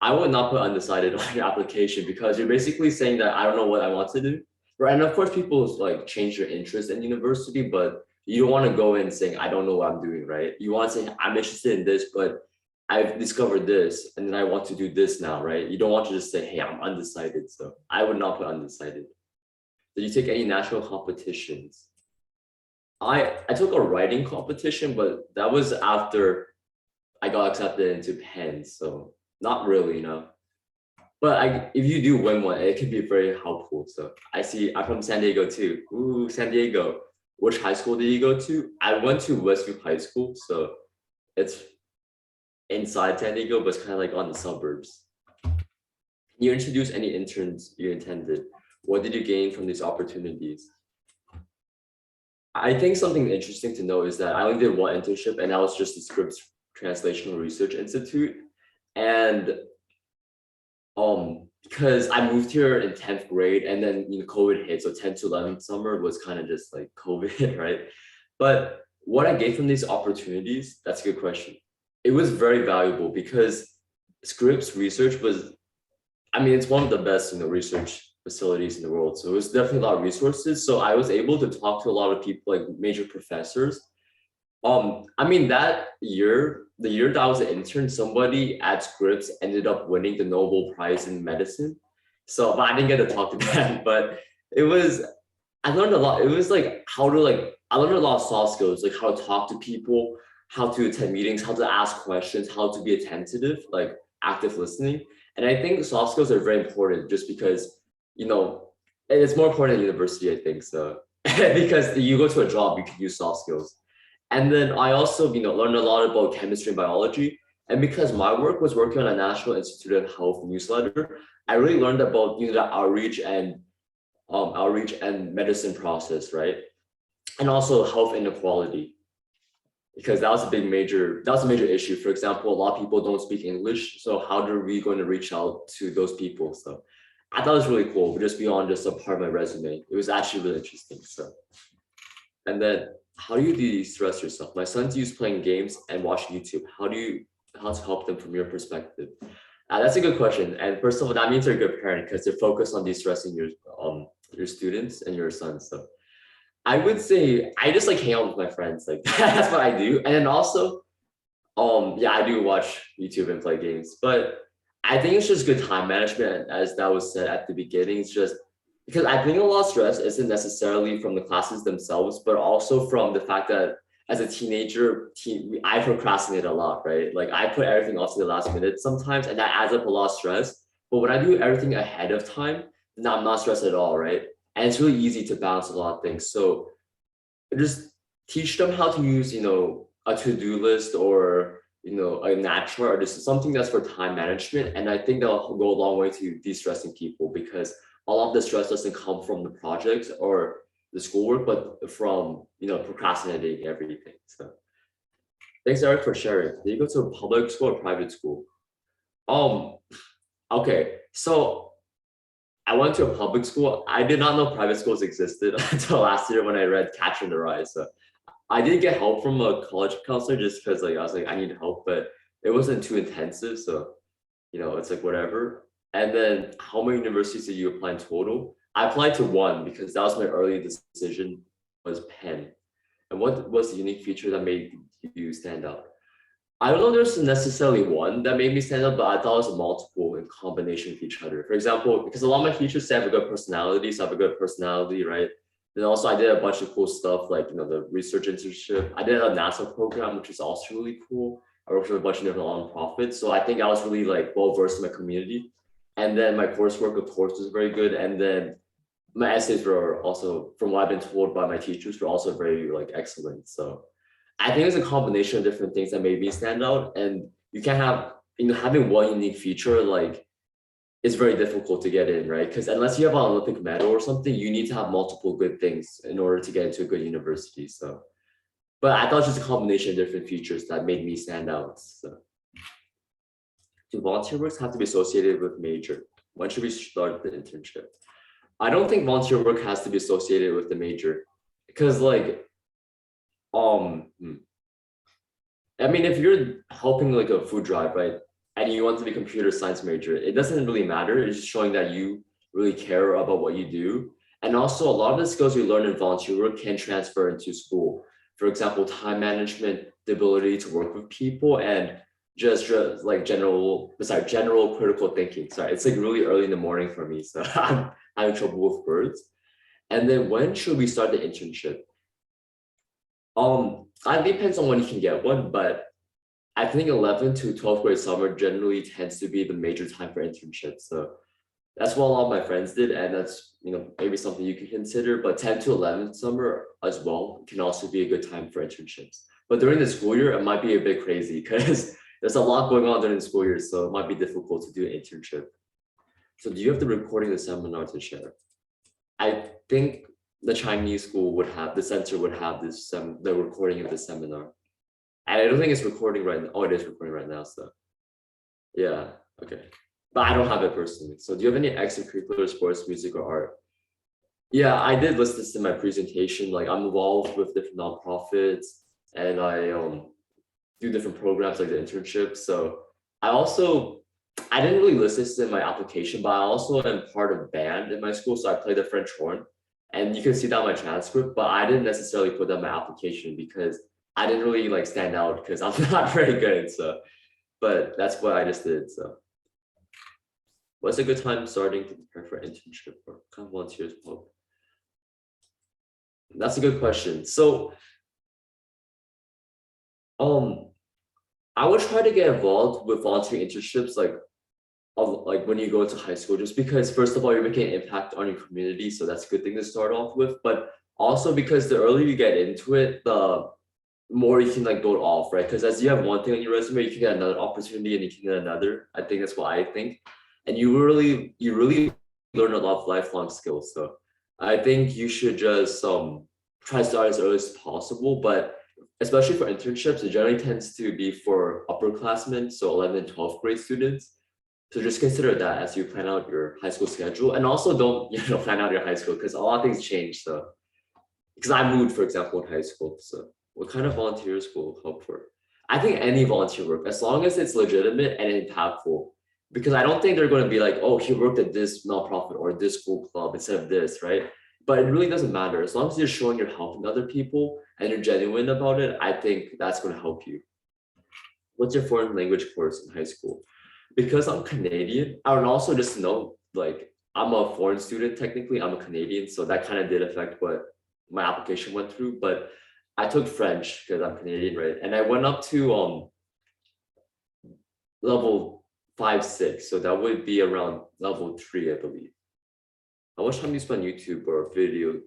I would not put undecided on your application because you're basically saying that I don't know what I want to do. Right. And of course, people like change their interest in university, but you don't want to go in saying, I don't know what I'm doing, right? You want to say, I'm interested in this, but I've discovered this, and then I want to do this now, right? You don't want to just say, hey, I'm undecided. So I would not put undecided. Did you take any national competitions? I took a writing competition, but that was after I got accepted into Penn, so not really, you know. But if you do win one, it could be very helpful. So I'm from San Diego too. Ooh, San Diego. Which high school did you go to? I went to Westview High School, so it's inside San Diego, but it's kind of like on the suburbs. Can you introduce any interns you intended? What did you gain from these opportunities? I think something interesting to know is that I only did one internship, and that was just the Scripps Translational Research Institute. And because I moved here in 10th grade and then COVID hit, so 10th to 11th summer was kind of just like COVID, right? But what I gained from these opportunities, that's a good question. It was very valuable because Scripps research was, I mean, it's one of the best research facilities in the world. So it was definitely a lot of resources. So I was able to talk to a lot of people, like major professors. I mean, that year, the year that I was an intern, somebody at Scripps ended up winning the Nobel Prize in medicine. So, but I didn't get to talk to them, but I learned a lot. It was like I learned a lot of soft skills, like how to talk to people, how to attend meetings, how to ask questions, how to be attentive, like active listening. And I think soft skills are very important just because, it's more important at university, I think so. Because you go to a job, you can use soft skills. And then I also, learned a lot about chemistry and biology. And because my work was working on a National Institute of Health newsletter, I really learned about, the outreach and medicine process, right? And also health inequality, because that was a major issue. For example, a lot of people don't speak English. So how are we going to reach out to those people? So I thought it was really cool, just beyond just a part of my resume. It was actually really interesting. So, and then how do you de-stress yourself? My son's used playing games and watching YouTube. How to help them from your perspective? That's a good question. And first of all, that means you're a good parent because they're focused on de-stressing your students and your son. So I would say I just like hang out with my friends. Like that's what I do. And then also, yeah, I do watch YouTube and play games. But I think it's just good time management, as that was said at the beginning. It's just because I think a lot of stress isn't necessarily from the classes themselves, but also from the fact that as a teenager, I procrastinate a lot, right? Like I put everything off to the last minute sometimes, and that adds up a lot of stress. But when I do everything ahead of time, then I'm not stressed at all, right? And it's really easy to balance a lot of things. So just teach them how to use, a to-do list or, a nat chart or just something that's for time management. And I think that'll go a long way to de-stressing people because a lot of the stress doesn't come from the projects or the schoolwork, but from, procrastinating everything. So Thanks, Eric, for sharing. Did you go to a public school or private school? Okay, so I went to a public school. I did not know private schools existed until last year when I read Catcher in the Rye. So I did get help from a college counselor just because like I was like, I need help, but it wasn't too intensive. So, you know, it's like whatever. And then how many universities did you apply in total? I applied to one because that was my early decision, was Penn. And what was the unique feature that made you stand out? I don't know there's necessarily one that made me stand out, but I thought it was multiple in combination with each other. For example, because a lot of my teachers say I have a good personality, so I have a good personality, right? Then also I did a bunch of cool stuff like, you know, the research internship. I did a NASA program, which is also really cool. I worked with a bunch of different nonprofits. So I think I was really like well-versed in my community. And then my coursework, of course, was very good. And then my essays were also, from what I've been told by my teachers, were also very like excellent. So I think it's a combination of different things that made me stand out. And you can't have, you know, having one unique feature, like, it's very difficult to get in, right? Because unless you have an Olympic medal or something, you need to have multiple good things in order to get into a good university. So, but I thought it was just a combination of different features that made me stand out. So, do volunteer works have to be associated with major? When should we start the internship? I don't think volunteer work has to be associated with the major, because like, I mean, if you're helping like a food drive, right, and you want to be a computer science major, it doesn't really matter. It's just showing that you really care about what you do. And also a lot of the skills you learn in volunteer work can transfer into school. For example, time management, the ability to work with people, and just like general critical thinking. Sorry, it's like really early in the morning for me, so I'm having trouble with words. And then when should we start the internship? It depends on when you can get one, but I think 11th to 12th grade summer generally tends to be the major time for internships. So that's what a lot of my friends did, and that's, you know, maybe something you can consider. But 10th to 11th summer as well can also be a good time for internships. But during the school year, it might be a bit crazy because there's a lot going on during the school year, so it might be difficult to do an internship. So do you have the recording of the seminar to share? I think the Chinese school would have, the center would have this the recording of the seminar. And I don't think it's recording right now. Oh, it is recording right now, so yeah, okay. But I don't have it personally. So do you have any extracurricular, sports, music, or art? Yeah, I did list this in my presentation. Like, I'm involved with different nonprofits, and I do different programs like the internship. So I didn't really list this in my application, but I also am part of band in my school. So I play the French horn, and you can see that on my transcript, but I didn't necessarily put that in my application because I didn't really like stand out because I'm not very good. So, but that's what I just did. So what's a good time starting to prepare for internship or kind of volunteers club? That's a good question. So I would try to get involved with volunteer internships like when you go into high school, just because first of all, you're making an impact on your community. So that's a good thing to start off with. But also because the earlier you get into it, the more you can like build off, right? Because as you have one thing on your resume, you can get another opportunity and you can get another. I think that's what I think. And you really learn a lot of lifelong skills. So I think you should just try to start as early as possible. But especially for internships, it generally tends to be for upperclassmen, so 11th and 12th grade students. So just consider that as you plan out your high school schedule, and also don't plan out your high school because a lot of things change. So because I moved, for example, in high school. So what kind of volunteers will help for? I think any volunteer work, as long as it's legitimate and impactful, because I don't think they're going to be like, oh, he worked at this nonprofit or this school club instead of this, right? But it really doesn't matter. As long as you're showing you're helping other people and you're genuine about it, I think that's going to help you. What's your foreign language course in high school? Because I'm Canadian, I would also just know, like, I'm a foreign student, technically, I'm a Canadian, so that kind of did affect what my application went through, but I took French because I'm Canadian, right? And I went up to level 5, 6, so that would be around level 3, I believe. How much time do you spend on YouTube or video?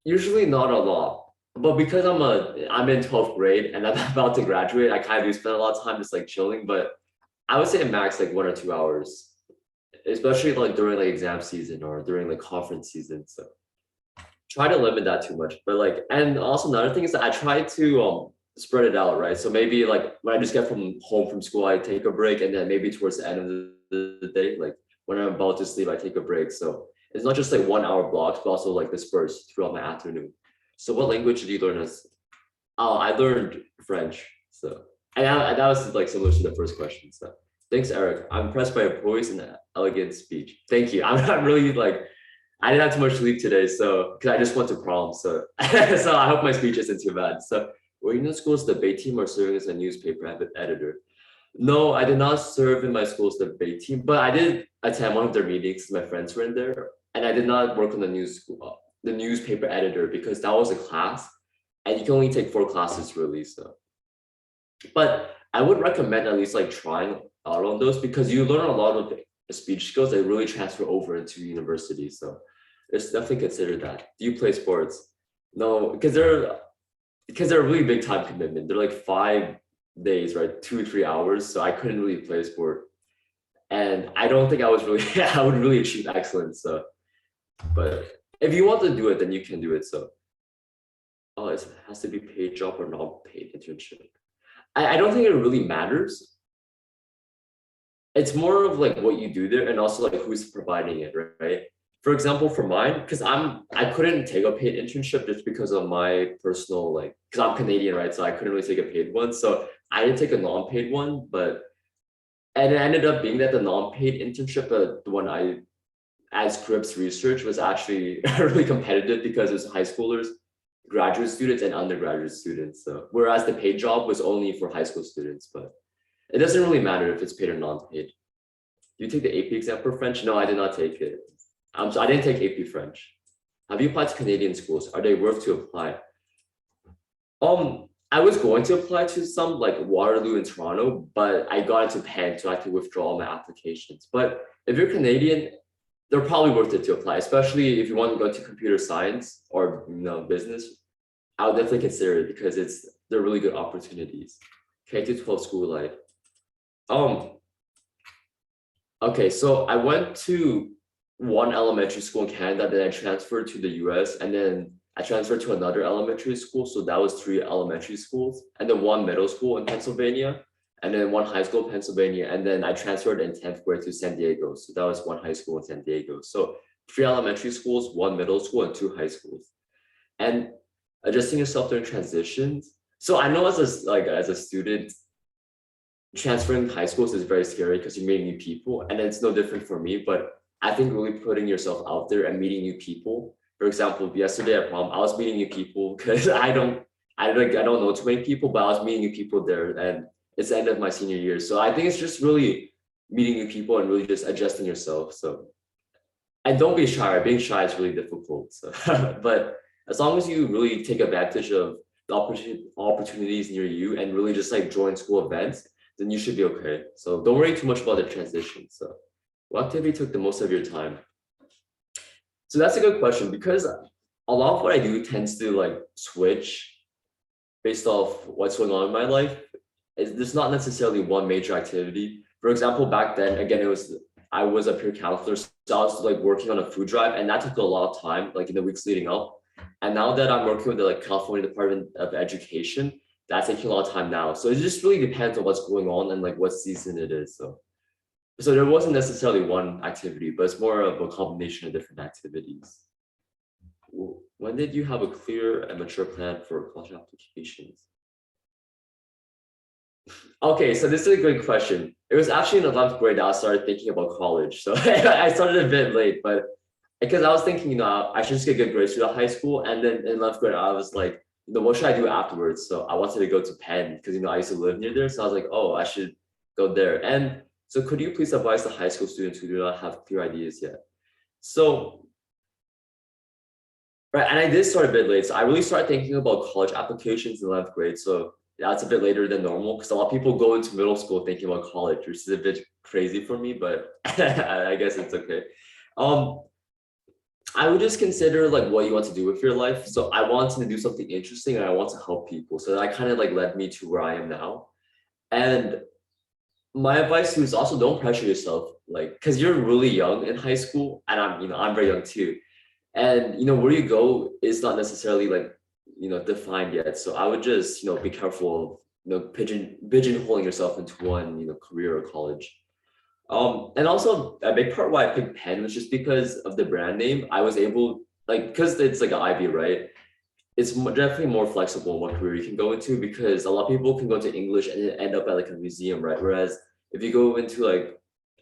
Usually not a lot. But because I'm in 12th grade and I'm about to graduate, I kind of do spend a lot of time just like chilling, but I would say max like 1 or 2 hours, especially like during like exam season or during like conference season. So try to limit that too much. But like, and also another thing is that I try to spread it out, right? So maybe like when I just get home from school, I take a break, and then maybe towards the end of the day, like when I'm about to sleep, I take a break. So it's not just like 1 hour blocks, but also like dispersed throughout my afternoon. So what language did you learn as? Oh, I learned French. So and that was like similar to the first question. So thanks, Eric. I'm impressed by your poise and elegant speech. Thank you. I'm really like, I didn't have too much sleep today, so because I just went to prom. So so I hope my speech isn't too bad. So were you in the school's debate team or serving as a newspaper editor? No, I did not serve in my school's debate team, but I did attend one of their meetings. My friends were in there, and I did not work on the newspaper editor because that was a class, and you can only take 4 classes really. So, but I would recommend at least like trying out on those because you learn a lot of speech skills that really transfer over into university. So, let's definitely consider that. Do you play sports? No, because they're a really big time commitment. They're like 5 days, right? 2-3 hours. So I couldn't really play a sport. And I don't think I was really, I would really achieve excellence. So, but if you want to do it, then you can do it. So, oh, it has to be paid job or non-paid internship. I don't think it really matters. It's more of like what you do there and also like who's providing it, right? For example, for mine, because I couldn't take a paid internship just because of my personal, like, because I'm Canadian, right? So I couldn't really take a paid one. So I did take a non-paid one, and it ended up being that the non-paid internship, the one I, as Scripps research, was actually really competitive because it was high schoolers, graduate students, and undergraduate students. So whereas the paid job was only for high school students, but it doesn't really matter if it's paid or non-paid. Do you take the AP exam for French? No, I did not take it. So I didn't take AP French. Have you applied to Canadian schools? Are they worth to apply? I was going to apply to some like Waterloo and Toronto, but I got into Penn, so I had to withdraw all my applications. But if you're Canadian, they're probably worth it to apply, especially if you want to go to computer science or business. I would definitely consider it because they're really good opportunities. K-12 school life. Okay, so I went to one elementary school in Canada, then I transferred to the US, and then I transferred to another elementary school. So that was 3 elementary schools, and then 1 middle school in Pennsylvania, and then 1 high school in Pennsylvania. And then I transferred in 10th grade to San Diego. So that was 1 high school in San Diego. So 3 elementary schools, 1 middle school, and 2 high schools. And adjusting yourself during transitions. So I know as a student, transferring high schools is very scary because you meet new people, and it's no different for me. But I think really putting yourself out there and meeting new people. For example, yesterday at prom, I was meeting new people because I don't know too many people, but I was meeting new people there, and it's the end of my senior year. So I think it's just really meeting new people and really just adjusting yourself. So, and don't be shy. Being shy is really difficult. So, but as long as you really take advantage of the opportunities near you and really just like join school events, then you should be okay. So don't worry too much about the transition. So what activity took the most of your time? So that's a good question because a lot of what I do tends to like switch based off what's going on in my life. There's not necessarily one major activity. For example, back then, again, I was a peer counselor, so I was like working on a food drive, and that took a lot of time, like in the weeks leading up. And now that I'm working with the California Department of Education, that's taking a lot of time now. So it just really depends on what's going on and like what season it is. So there wasn't necessarily one activity, but it's more of a combination of different activities. When did you have a clear and mature plan for college applications? Okay, so this is a good question. It was actually in the 11th grade that I started thinking about college. So I started a bit late, but because I was thinking, I should just get good grades through the high school. And then in 11th grade, I was like, what should I do afterwards? So I wanted to go to Penn because, I used to live near there. So I was like, oh, I should go there. And so could you please advise the high school students who do not have clear ideas yet? So, right, and I did start a bit late. So I really started thinking about college applications in 11th grade. So that's a bit later than normal because a lot of people go into middle school thinking about college, which is a bit crazy for me, but I guess it's okay. I would just consider like what you want to do with your life. So I wanted to do something interesting and I want to help people. So that kind of like led me to where I am now. And my advice to you is also don't pressure yourself, like, because you're really young in high school, and I'm very young too. And where you go is not necessarily like defined yet. So I would just be careful of pigeonholing yourself into one career or college. And also a big part why I picked Penn was just because of the brand name. I was able, like, because it's like an Ivy, right? It's definitely more flexible what career you can go into, because a lot of people can go into English and then end up at like a museum, right? Whereas if you go into like,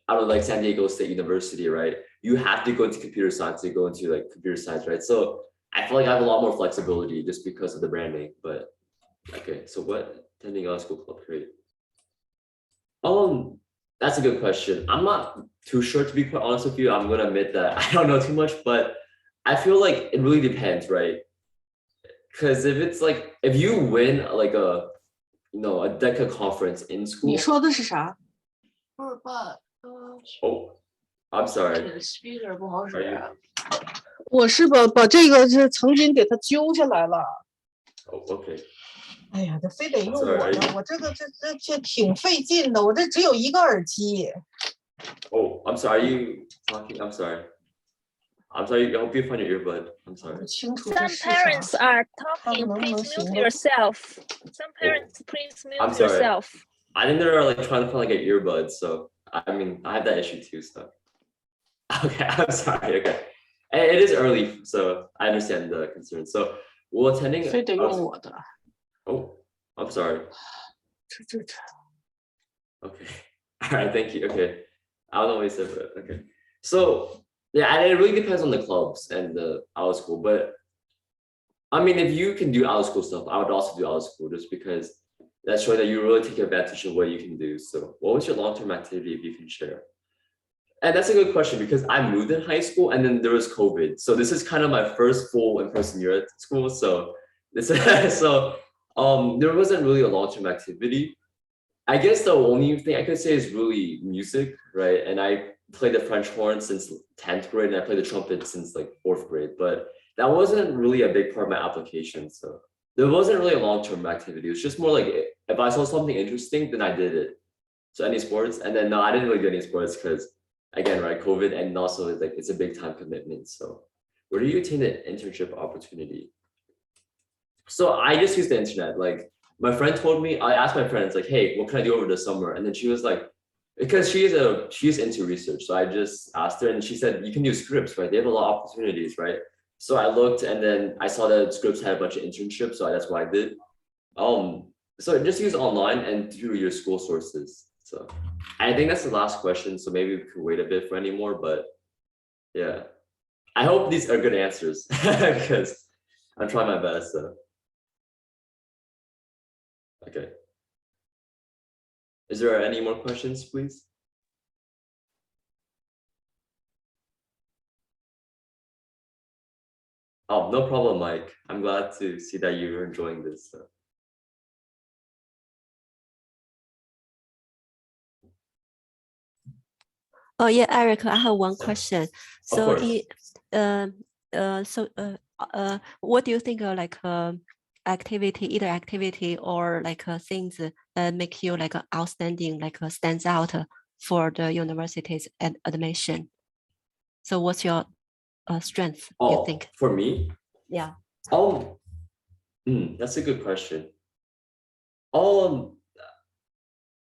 I don't know, like San Diego State University, right? You have to go into computer science to go into like computer science, right? So I feel like I have a lot more flexibility just because of the brand name. But okay, so what attending a school club, great. That's a good question. I'm not too sure, to be quite honest with you. I'm gonna admit that I don't know too much, but I feel like it really depends, right? Because if it's like, if you win like a DECA conference in school. 你说的是啥？ Oh, I'm sorry. speaker 不好 Are 使 you-。我是把这个是曾经给它揪下来了。 Oh, okay. 哎呀，这非得用我 Sorry. 的，我这挺费劲的，我这只有一个耳机。 Oh, I'm sorry. Are you talking? I'm sorry. I'm sorry. I hope you find your earbud. I'm sorry. 不清楚这 Some 是啥。 parents are 他们 talking. 能不能 Please 行 mute 的？ yourself. Some parents, please I'm mute sorry. yourself. I think they're like trying to find like an earbud. So I mean, I have that issue too. So okay, I'm sorry. Okay, it is early, so I understand the concern. So we're attending. 非得用我的。 Oh, I'm sorry. 这。 Okay. All right. Thank you. Okay. I don't know what you said, but okay. So yeah, and it really depends on the clubs and the out of school. But I mean, if you can do out of school stuff, I would also do out of school, just because that's showing that you really take advantage of what you can do. So what was your long-term activity, if you can share? And that's a good question, because I moved in high school and then there was COVID. So this is kind of my first full in-person year at school. So this there wasn't really a long-term activity. I guess the only thing I could say is really music, right? And I played the French horn since 10th grade, and I played the trumpet since like 4th grade, but that wasn't really a big part of my application. So there wasn't really a long-term activity. It was just more like, if I saw something interesting, then I did it. So any sports? And then no, I didn't really do any sports because, again, right, COVID, and also like it's a big time commitment. So where do you attain an internship opportunity? So I just used the internet. Like my friend told me, I asked my friends like, hey, what can I do over the summer? And then she was like, because she's into research. So I just asked her, and she said, you can do Scripps, right? They have a lot of opportunities, right? So I looked, and then I saw that Scripps had a bunch of internships, so that's what I did. So just use online and through your school sources. So I think that's the last question. So maybe we can wait a bit for any more, but yeah, I hope these are good answers because I'm trying my best. So. Okay. Is there any more questions, please? Oh, no problem, Mike. I'm glad to see that you're enjoying this. So. Oh yeah, Eric, I have one question. So what do you think like activity, either activity or like things that make you like outstanding, like stands out for the university's admission? So what's your strength, you think? For me? Yeah. That's a good question.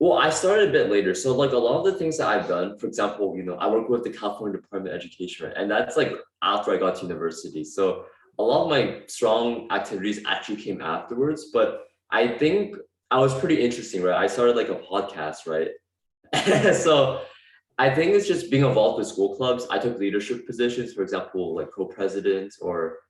Well, I started a bit later. So like a lot of the things that I've done, for example, I work with the California Department of Education, right? And that's like after I got to university. So a lot of my strong activities actually came afterwards, but I think I was pretty interesting, right? I started like a podcast, right? So I think it's just being involved with school clubs. I took leadership positions, for example, like co-president or,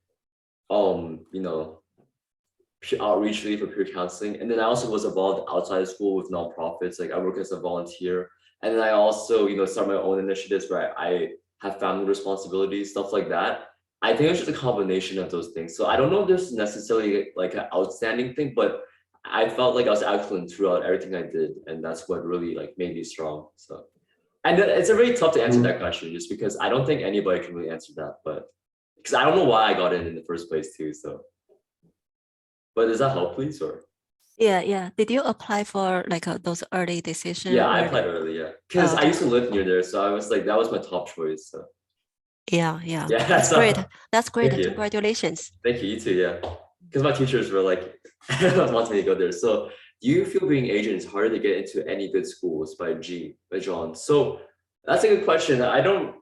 outreach lead for peer counseling. And then I also was involved outside of school with nonprofits. Like I work as a volunteer. And then I also, start my own initiatives where I have family responsibilities, stuff like that. I think it's just a combination of those things. So I don't know if there's necessarily like an outstanding thing, but I felt like I was excellent throughout everything I did. And that's what really like made me strong. So, and it's a really tough to answer that question, just because I don't think anybody can really answer that, but because I don't know why I got in the first place too. So, but does that help, please? Or yeah. Did you apply for like those early decisions? Yeah, I applied early, yeah. Because I used to live near there. So I was like, that was my top choice. So Yeah, Yeah, so- great. That's great. you. Congratulations. Thank you, you too, yeah. Because my teachers were like, wanting me to go there. So do you feel being Asian is harder to get into any good schools by John? So that's a good question. I don't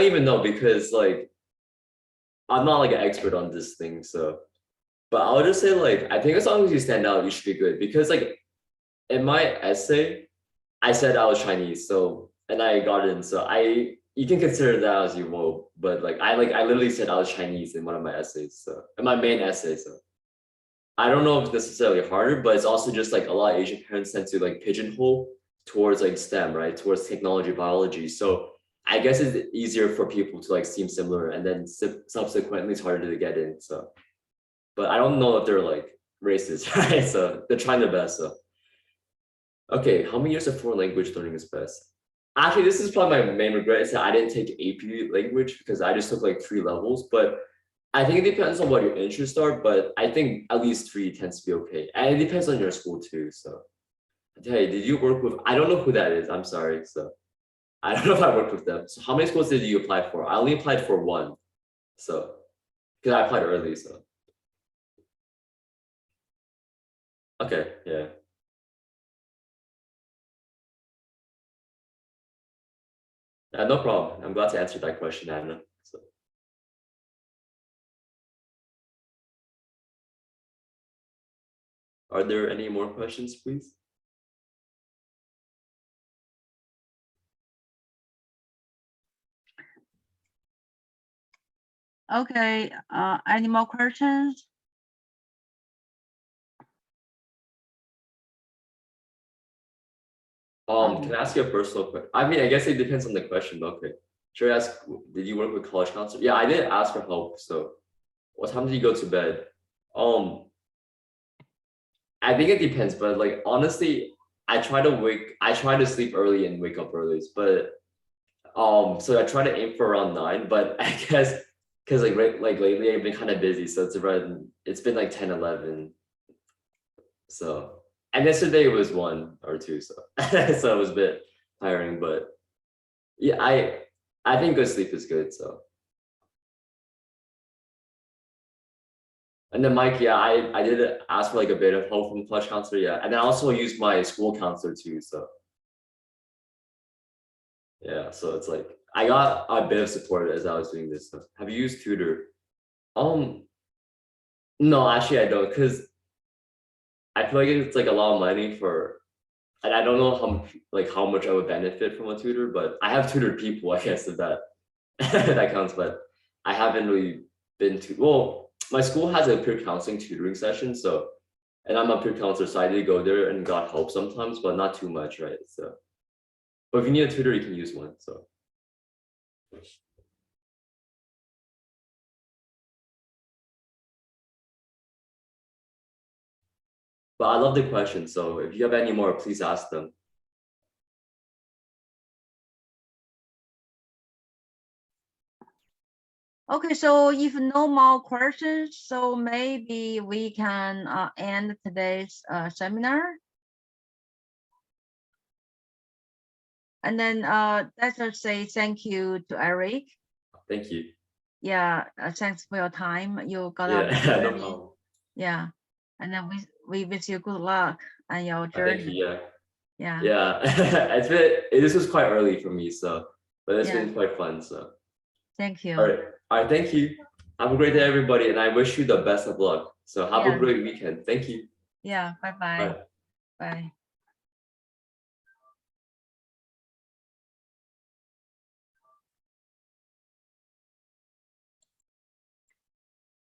even know because like, I'm not like an expert on this thing, so. But I'll just say like, I think as long as you stand out, you should be good. Because like, in my essay, I said I was Chinese, so, and I got in, so you can consider that as you will, but like I literally said I was Chinese in one of my essays, so in my main essay, so I don't know if it's necessarily harder, but it's also just like a lot of Asian parents tend to like pigeonhole towards like STEM, right, towards technology, biology. So I guess it's easier for people to like seem similar, and then subsequently it's harder to get in. So, but I don't know if they're like racist, right? So they're trying their best. So, okay, how many years of foreign language learning is best? Actually, this is probably my main regret is that I didn't take AP language because I just took like 3 levels, but I think it depends on what your interests are, but I think at least 3 tends to be okay. And it depends on your school too, so. Hey, did you work with, I don't know who that is, I'm sorry, so. I don't know if I worked with them. So how many schools did you apply for? I only applied for 1, so. Because I applied early, so. Okay, yeah. No problem. I'm glad to answer that question, Anna. So. Are there any more questions, please? Okay, any more questions? Can I ask you a personal question? I mean, I guess it depends on the question, but okay. Should I ask, did you work with college counselor? Yeah, I did ask for help, so. What time did you go to bed? I think it depends, but like honestly, I try to sleep early and wake up early, but so I try to aim for around 9, but I guess because like lately I've been kind of busy, so it's been like 10, 11. So, and yesterday it was 1 or 2, so so it was a bit tiring, but yeah, I think good sleep is good, so. And then Mike, yeah, I did ask for like a bit of help from college counselor, yeah, and I also used my school counselor too, so. Yeah, so it's like I got a bit of support as I was doing this stuff. Have you used Tutor? No, actually I don't, because I feel like it's like a lot of money for, and I don't know how much I would benefit from a tutor, but I have tutored people, I guess, if that that counts, but I haven't really been to, well, my school has a peer counseling tutoring session, so, and I'm a peer counselor, so I did go there and got help sometimes, but not too much, right? So, but if you need a tutor, you can use one, so. But I love the question, so if you have any more, please ask them. Okay, so if no more questions, so maybe we can end today's seminar. And then let's just say thank you to Eric. Thank you. Yeah, thanks for your time. You got Yeah, up no early. problem. Yeah, and then we wish you good luck on your journey. Thank you, yeah. Yeah. Yeah, this was quite early for me, so, but it's been quite fun, so. Thank you. All right, thank you. Have a great day, everybody, and I wish you the best of luck. So have a great weekend. Thank you. Yeah, bye-bye. Bye. Bye.